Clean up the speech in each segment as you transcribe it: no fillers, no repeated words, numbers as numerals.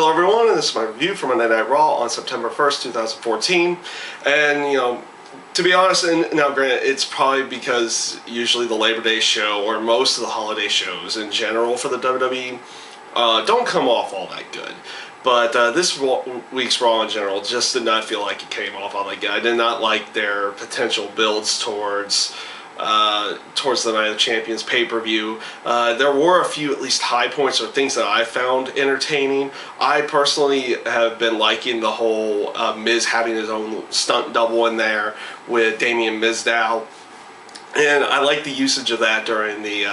Hello everyone, and this is my review for Monday Night Raw on September 1st, 2014. And, to be honest, and now granted, it's probably because usually the Labor Day show, or most of the holiday shows in general for the WWE, don't come off all that good. But this week's Raw in general just did not feel like it came off all that good. I did not like their potential builds towards the Night of Champions pay-per-view. There were a few at least high points or things that I found entertaining. I personally have been liking the whole Miz having his own stunt double in there with Damien Mizdow, and I like the usage of that during the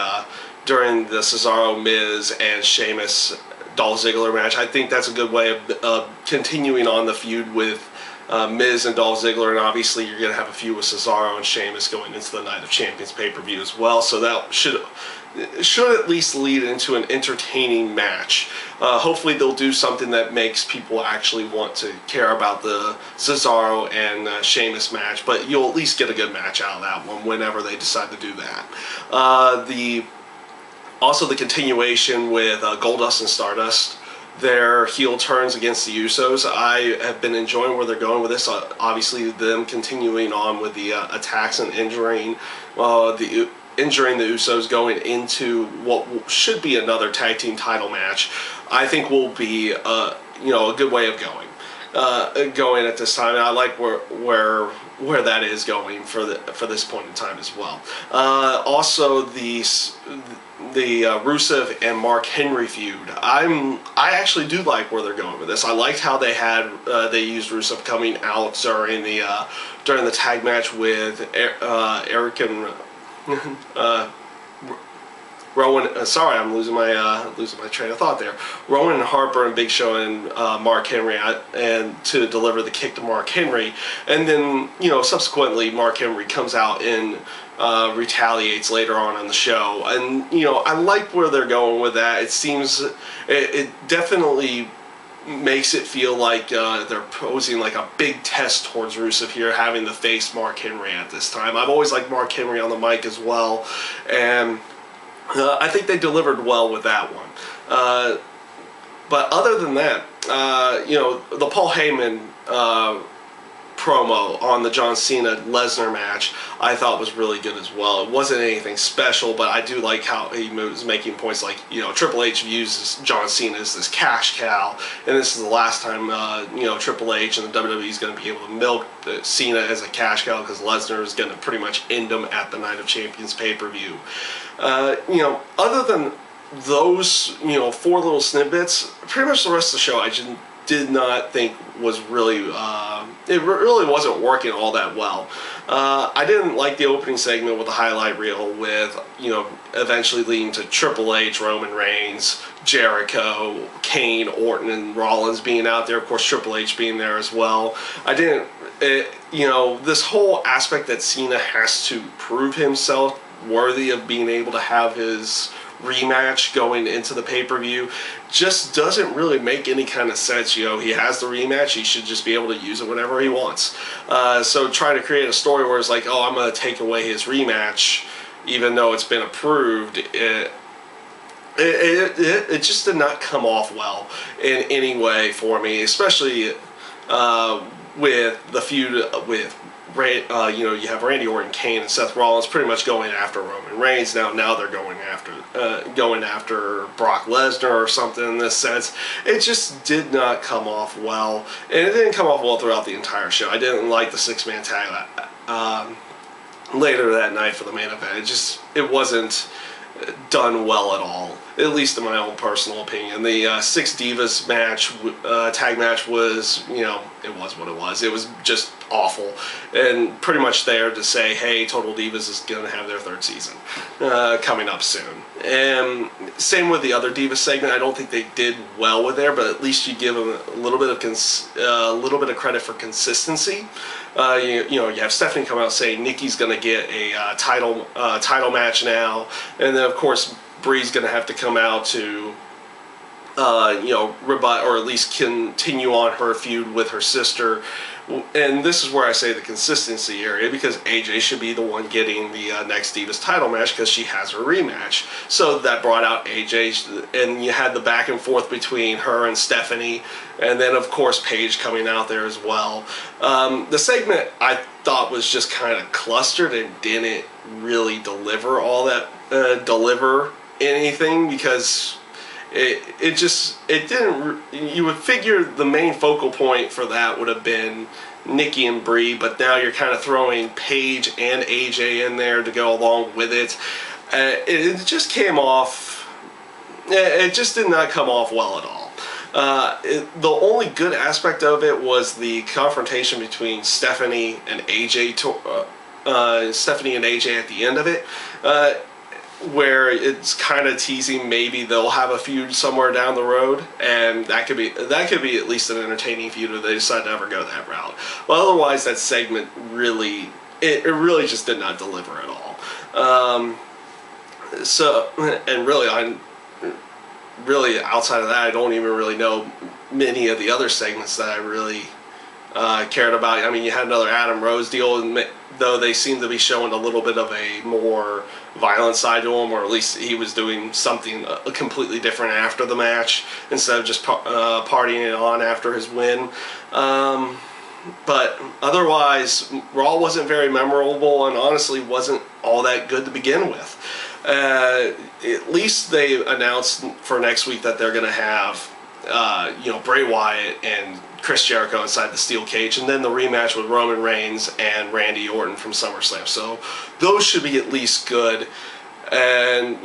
Cesaro, Miz, and Sheamus Dolph Ziggler match. I think that's a good way of continuing on the feud with Miz and Dolph Ziggler, and obviously you're going to have a feud with Cesaro and Sheamus going into the Night of Champions pay-per-view as well, so that should at least lead into an entertaining match. Hopefully they'll do something that makes people actually want to care about the Cesaro and Sheamus match, but you'll at least get a good match out of that one whenever they decide to do that. Also the continuation with Goldust and Stardust, their heel turns against the Usos. I have been enjoying where they're going with this. Obviously, them continuing on with the attacks and injuring the Usos going into what should be another tag team title match, I think will be a good way of going at this time. And I like where that is going for this point in time as well. Also, the Rusev and Mark Henry feud. I actually do like where they're going with this. I liked how they used Rusev coming out during the tag match with Eric and Rowan. Sorry, I'm losing my train of thought there. Rowan and Harper and Big Show and Mark Henry, and to deliver the kick to Mark Henry, and then subsequently Mark Henry comes out and retaliates later on in the show, and I like where they're going with that. It seems it definitely makes it feel like they're posing like a big test towards Rusev here, having to face Mark Henry at this time. I've always liked Mark Henry on the mic as well, and I think they delivered well with that one. But other than that, the Paul Heyman promo on the John Cena Lesnar match I thought was really good as well. It wasn't anything special, but I do like how he was making points like, Triple H views John Cena as this cash cow, and this is the last time Triple H and the WWE is going to be able to milk Cena as a cash cow, because Lesnar is going to pretty much end him at the Night of Champions pay-per-view. Other than those, 4 little snippets, pretty much the rest of the show I just did not think was really, it really wasn't working all that well. I didn't like the opening segment with the highlight reel with, eventually leading to Triple H, Roman Reigns, Jericho, Kane, Orton, and Rollins being out there. Of course, Triple H being there as well. This whole aspect that Cena has to prove himself worthy of being able to have his rematch going into the pay-per-view just doesn't really make any kind of sense. He has the rematch, he should just be able to use it whenever he wants. So trying to create a story where it's like, oh, I'm going to take away his rematch even though it's been approved, it just did not come off well in any way for me, especially with the feud with you have Randy Orton, Kane, and Seth Rollins pretty much going after Roman Reigns. Now they're going after Brock Lesnar or something in this sense. It just did not come off well, and it didn't come off well throughout the entire show. I didn't like the 6-man tag later that night for the main event. It wasn't done well at all, at least in my own personal opinion. The Six Divas match, tag match was, it was what it was. It was just awful, and pretty much there to say, hey, Total Divas is going to have their 3rd season coming up soon. And same with the other Divas segment. I don't think they did well with there, but at least you give them a little bit of credit for consistency. You have Stephanie come out saying Nikki's going to get a title match now, and then of course Brie's going to have to come out to rebut or at least continue on her feud with her sister and this is where I say the consistency area, because AJ should be the one getting the next Divas title match because she has her rematch. So that brought out AJ, and you had the back and forth between her and Stephanie, and then of course Paige coming out there as well. The segment I thought was just kind of clustered and didn't really deliver deliver anything, because it didn't. You would figure the main focal point for that would have been Nikki and Brie, but now you're kind of throwing Paige and AJ in there to go along with it. It just came off. It just did not come off well at all. The only good aspect of it was the confrontation between Stephanie and AJ. Stephanie and AJ at the end of it. Where it's kind of teasing maybe they'll have a feud somewhere down the road, and that could be at least an entertaining feud if they decide to ever go that route. But otherwise, that segment really really just did not deliver at all. And really outside of that, I don't even really know many of the other segments that I really cared about. I mean, you had another Adam Rose deal, though they seem to be showing a little bit of a more violent side to him, or at least he was doing something completely different after the match instead of just partying it on after his win. But otherwise, Raw wasn't very memorable, and honestly wasn't all that good to begin with. At least they announced for next week that they're going to have Bray Wyatt and Chris Jericho inside the steel cage, and then the rematch with Roman Reigns and Randy Orton from SummerSlam. So those should be at least good. And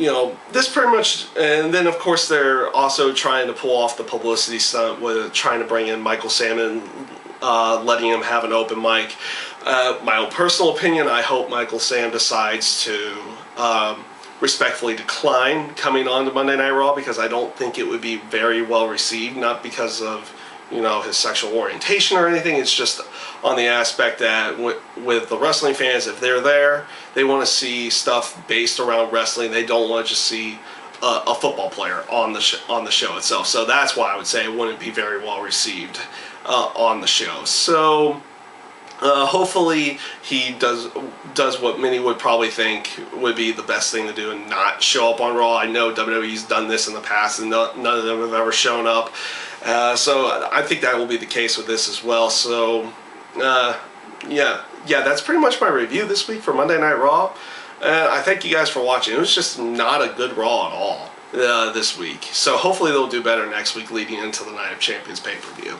this pretty much, and then of course they're also trying to pull off the publicity stunt with trying to bring in Michael Sam and letting him have an open mic. My own personal opinion, I hope Michael Sam decides to respectfully decline coming on to Monday Night Raw, because I don't think it would be very well received, not because of his sexual orientation or anything. It's just on the aspect that with the wrestling fans, if they're there, they want to see stuff based around wrestling. They don't want to just see a football player on the show itself. So that's why I would say it wouldn't be very well received on the show. So hopefully he does what many would probably think would be the best thing to do, and not show up on Raw. I know WWE's done this in the past, and none of them have ever shown up. So I think that will be the case with this as well. So yeah, that's pretty much my review this week for Monday Night Raw. I thank you guys for watching. It was just not a good Raw at all this week. So hopefully they'll do better next week leading into the Night of Champions pay-per-view.